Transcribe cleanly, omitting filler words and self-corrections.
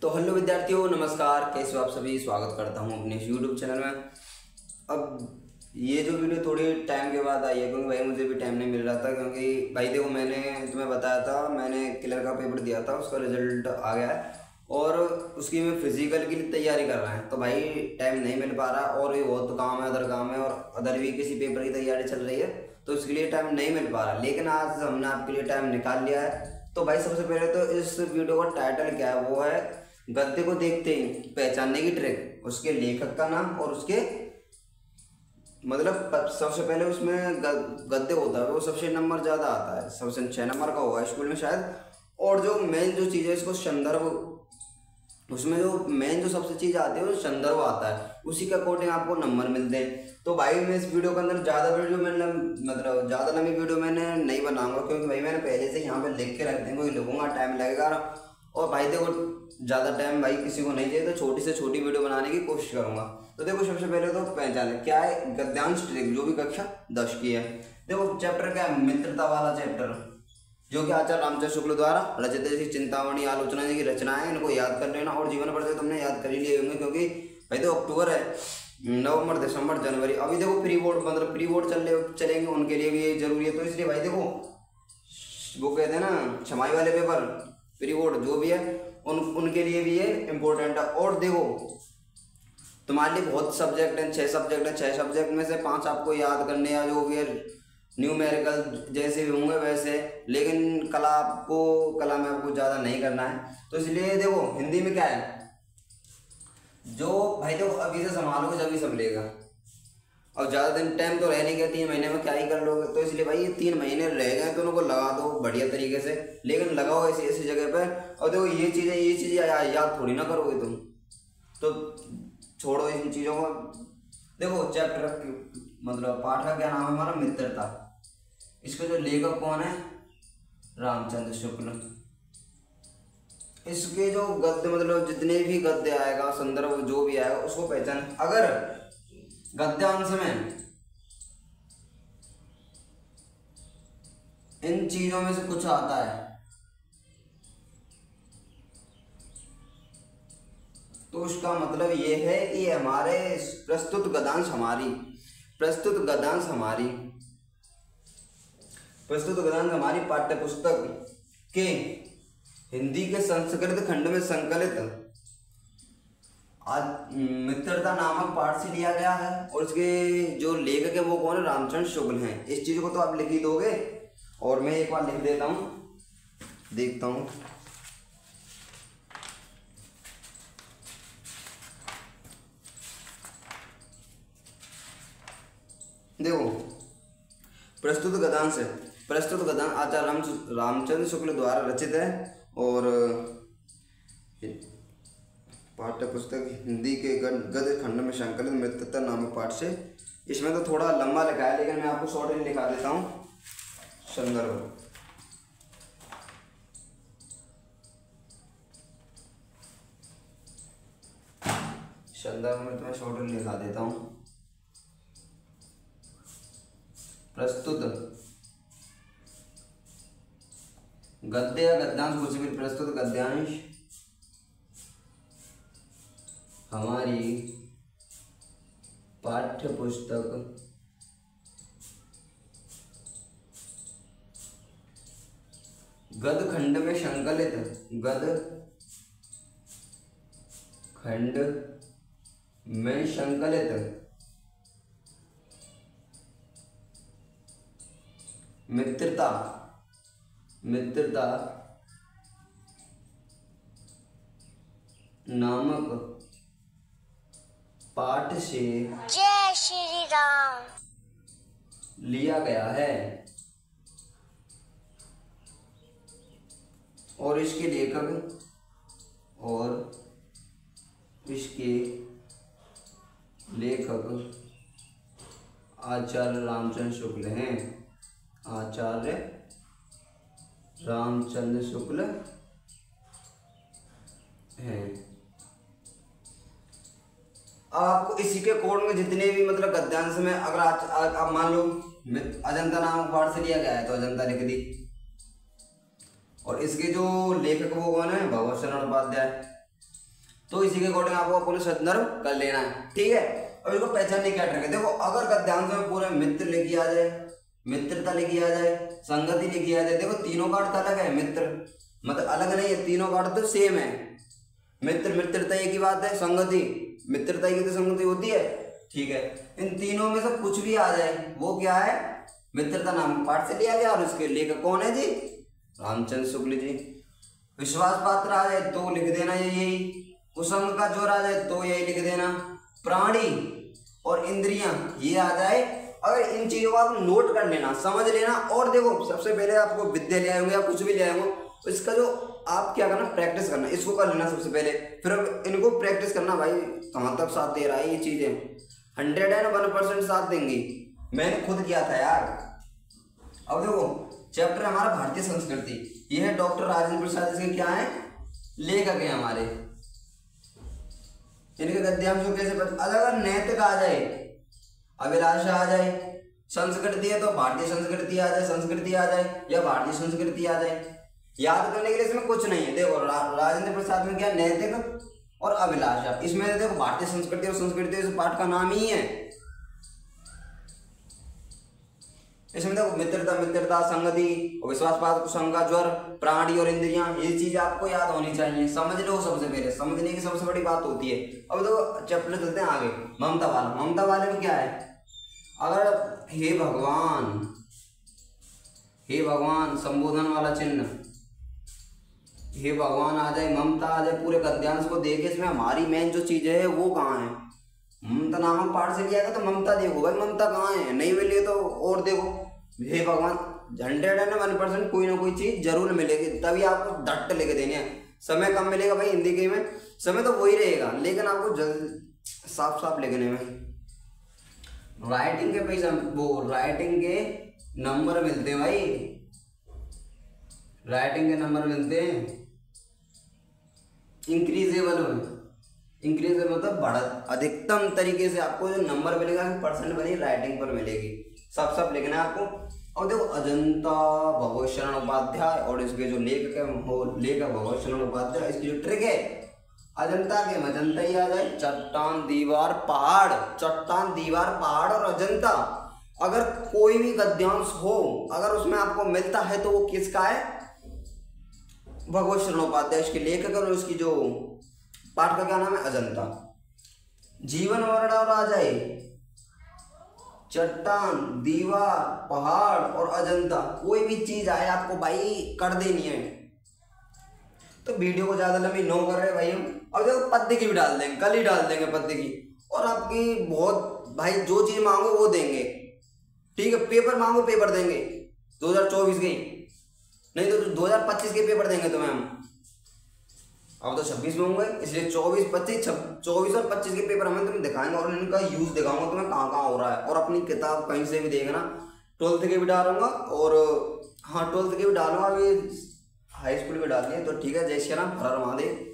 तो हेलो विद्यार्थियों, नमस्कार। कैसे हो आप सभी? स्वागत करता हूं अपने यूट्यूब चैनल में। अब ये जो वीडियो थोड़ी टाइम के बाद आई है, क्योंकि भाई मुझे भी टाइम नहीं मिल रहा था। क्योंकि भाई देखो, मैंने तुम्हें बताया था, मैंने क्लियर का पेपर दिया था, उसका रिजल्ट आ गया है और उसकी मैं फिजिकल की तैयारी कर रहा है। तो भाई टाइम नहीं मिल पा रहा और भी बहुत काम है, अदर काम है और अदर भी किसी पेपर की तैयारी चल रही है, तो इसके लिए टाइम नहीं मिल पा रहा। लेकिन आज हमने आपके लिए टाइम निकाल लिया है। तो भाई सबसे पहले तो इस वीडियो का टाइटल क्या है, वो है गद्य को देखते ही पहचानने की ट्रिक, उसके लेखक का नाम और उसके मतलब सबसे पहले उसमें गद्य होता है वो सबसे नंबर ज़्यादा आता है, सबसे 6 नंबर का होगा स्कूल में शायद। और जो मेन जो चीज़ है इसको संदर्भ, उसमें जो मेन जो सबसे चीज़ आती है वो संदर्भ आता है, उसी के अकॉर्डिंग आपको नंबर मिलते हैं। तो भाई मैं इस वीडियो के अंदर ज़्यादा वीडियो मैंने मतलब ज़्यादा लंबी वीडियो मैंने नहीं बनाऊंगा, क्योंकि भाई मैंने पहले से यहाँ पे लिख के रख देंगे, लिखूंगा टाइम लगेगा। और भाई देखो ज़्यादा टाइम भाई किसी को नहीं चाहिए, तो छोटी से छोटी वीडियो बनाने की कोशिश करूंगा। तो देखो सबसे पहले तो पहचाने क्या है गद्यांश ट्रिक, जो भी कक्षा 10 की है। देखो चैप्टर क्या है, मित्रता वाला चैप्टर, जो कि आचार्य रामचंद्र शुक्ल द्वारा रचित ऐसी चिंतामणि आलोचना जी की रचना है। इनको याद कर लेना और जीवन पर से तुमने याद कर ही लिए होंगे, क्योंकि भाई तो अक्टूबर है, नवंबर, दिसंबर, जनवरी, अभी देखो प्री बोर्ड मतलब प्री बोर्ड चलेंगे, उनके लिए भी ये जरूरी है। तो इसलिए भाई देखो वो कहते हैं ना छमाई वाले पेपर, प्री बोर्ड जो भी है उनके लिए भी ये इम्पोर्टेंट है। और देखो तुम्हारे लिए बहुत सब्जेक्ट हैं, 6 सब्जेक्ट हैं, 6 सब्जेक्ट में से 5 आपको याद करने या जो भी है न्यूमेरिकल जैसे भी होंगे वैसे, लेकिन कला में आपको ज़्यादा नहीं करना है। तो इसलिए देखो हिंदी में क्या है, जो भाई देखो अभी से संभालोगे जब भी संभलेगा। और ज़्यादा दिन टाइम तो रह नहीं गया, 3 महीने में क्या ही कर लोगे। तो इसलिए भाई ये 3 महीने रह गए तो उनको लगा दो बढ़िया तरीके से, लेकिन लगाओ ऐसी ऐसी जगह पर। और देखो ये चीज़ें याद थोड़ी ना करोगे तुम, तो छोड़ो इन चीज़ों को। देखो चैप्टर मतलब पाठ का क्या नाम है हमारा, मित्रता। इसके जो लेखक कौन है, रामचंद्र शुक्ल। इसके जो गद्य मतलब जितने भी गद्य आएगा, संदर्भ जो भी आएगा उसको पहचान। अगर गद्यांश में इन चीजों में से कुछ आता है तो उसका मतलब ये है कि हमारे प्रस्तुत गद्यांश हमारी पाठ्य पुस्तक के हिंदी के संस्कृत खंड में संकलित आज मित्रता नामक पाठ से लिया गया है। और इसके जो लेखक है वो कौन है, रामचंद्र शुक्ल हैं। इस चीज को तो आप लिख ही दोगे, और मैं एक बार लिख देता हूं, देखता हूं। देखो प्रस्तुत गद्यांश आचार्य रामचंद्र शुक्ल द्वारा रचित है और पाठ्य पुस्तक हिंदी के गद्य खंड में संकलित मित्रता नामक पाठ से। इसमें तो थोड़ा लंबा लिखा है, लेकिन मैं आपको शॉर्ट में लिखा देता हूँ। संदर्भ में तो मैं शॉर्ट में लिखा देता हूँ। प्रस्तुत गद्य या गद्यांश कुछ भी, प्रस्तुत गद्यांश हमारी पाठ्य पुस्तक गद्य खंड में संकलित मित्रता नामक पाठ से जय श्री राम लिया गया है। और इसके लेखक आचार्य रामचंद्र शुक्ल हैं। आचार्य रामचंद्र शुक्ल हैं। अब आपको इसी के कोड में जितने भी मतलब गद्यांश में अगर आप मान लो अजंता नामक पाठ से लिया गया है तो अजंता लिख दी, और इसके जो लेखक वो कौन है, भगवत शरण उपाध्याय। तो इसी के अकॉर्डिंग आपको अपने संदर्भ कर लेना है। ठीक है, अब इसको पहचानने क्या ट्रिक है, देखो अगर गद्यांश में पूरे मित्र लिखी आ जाए, मित्रता लिखी आ जाए, संगति लिखी आ जाए, देखो तीनों का अर्थ अलग है, मित्र मतलब अलग नहीं है, तीनों का अर्थ तो सेम है। मित्र मित्रता एक ही बात है, संगति मित्रता की तो संगति होती है। ठीक है, इन तीनों में से कुछ भी आ जाए वो क्या है, मित्रता नाम पाठ से लिया गया और उसके लेखक कौन है जी, रामचंद्र शुक्ल जी। विश्वास पात्र आ जाए तो लिख देना यही, कुसंग का जोर आ जाए तो यही लिख देना, प्राणी और इंद्रियां ये आ जाए। अगर इन चीजों को आप नोट कर लेना, समझ लेना, और देखो सबसे पहले आपको विद्या ले आएंगे या कुछ भी ले आएंगे, तो इसका जो आप क्या करना, प्रैक्टिस करना, इसको कर लेना सबसे पहले, फिर इनको प्रैक्टिस करना। भाई कहाँ तक साथ दे रहा है ये चीजें, 101% साथ देंगी, मैंने खुद किया था यार। अब देखो चैप्टर हमारा भारतीय संस्कृति, ये है डॉक्टर राजेंद्र प्रसाद, इसके क्या है, लेखक है हमारे। इनके गद्यांश को कैसे पता, अगर नैतिक आ जाए, अभिलाषा आ जाए, संस्कृति है तो भारतीय संस्कृति आ जाए, संस्कृति आ जाए या भारतीय संस्कृति आ जाए। याद करने के लिए इसमें कुछ नहीं है, देखो राजेंद्र प्रसाद में क्या, नैतिक और अभिलाषा, इसमें देखो भारतीय संस्कृति और संस्कृति इस पाठ का नाम ही है। इसमें देखो मित्रता मित्रता, संगति और विश्वास पात्र, कुसंग का ज्वर, प्राणी और इंद्रियां, ये चीज आपको याद होनी चाहिए, समझ लो सबसे पहले, समझने की सबसे बड़ी बात होती है। अब देखो चैप्टर चलते हैं आगे, ममता वाला। ममता वाले में क्या है, अगर हे भगवान संबोधन वाला चिन्ह, हे भगवान आ जाए, ममता आ जाए, पूरे गद्यांश को देखे, इसमें हमारी मेन जो चीज है वो कहाँ है, ममता नामक पाठ से लिया था तो ममता देखो भाई, ममता कहाँ है, नहीं मिली तो और देखो, हे भगवान 101% कोई ना कोई चीज जरूर मिलेगी, तभी आपको डट लिख देनी है। समय कम मिलेगा भाई हिंदी के में, समय तो वही रहेगा, लेकिन आपको जल्द साफ साफ लिखने में राइटिंग के पैसा, वो राइटिंग के नंबर मिलते हैं भाई, राइटिंग के नंबर मिलते हैं इंक्रीजेबल में, इंक्रीजेबल मतलब बढ़त, अधिकतम तरीके से आपको जो नंबर मिलेगा, परसेंट बनी राइटिंग पर मिलेगी, सब लिखना है आपको। और देखो अजंता भगवत शरण उपाध्याय और इसके जो लेखक है वो लेखक भगवत शरण उपाध्याय, इसकी जो ट्रिक है, अजंता के अजंता ही आ जाए, चट्टान दीवार पहाड़, चट्टान दीवार पहाड़ और अजंता, अगर कोई भी गद्यांश हो अगर उसमें आपको मिलता है तो वो किसका है, भगवत शरण उपाध्याय, इसके लेखक और उसकी जो पाठ का क्या नाम है, अजंता। जीवन वर्ण और आ जाए, चट्टान दीवार पहाड़ और अजंता, कोई भी चीज आए आपको भाई कर देनी है। तो वीडियो को ज्यादा लंबी नो कर रहे भाई हम, अब देखो पद्य की भी डाल देंगे, कल ही डाल देंगे पद्य की, और आपकी बहुत भाई जो चीज मांगो वो देंगे। ठीक है, पेपर मांगो पेपर देंगे 2024 के, नहीं तो 2025 के पेपर देंगे तुम्हें हम, अब तो 26 में होंगे, इसलिए 24, 25, 24 और 25 के पेपर हमें तुम्हें दिखाएंगे और इनका यूज दिखाऊंगा तुम्हें कहाँ कहाँ हो रहा है। और अपनी किताब कहीं से भी देखना, 12th के भी डालूंगा, और हाँ 12th के भी डालूंगा, अभी हाई स्कूल में डाल दिए, तो ठीक है, जय श्री राम, हर हर महादेव।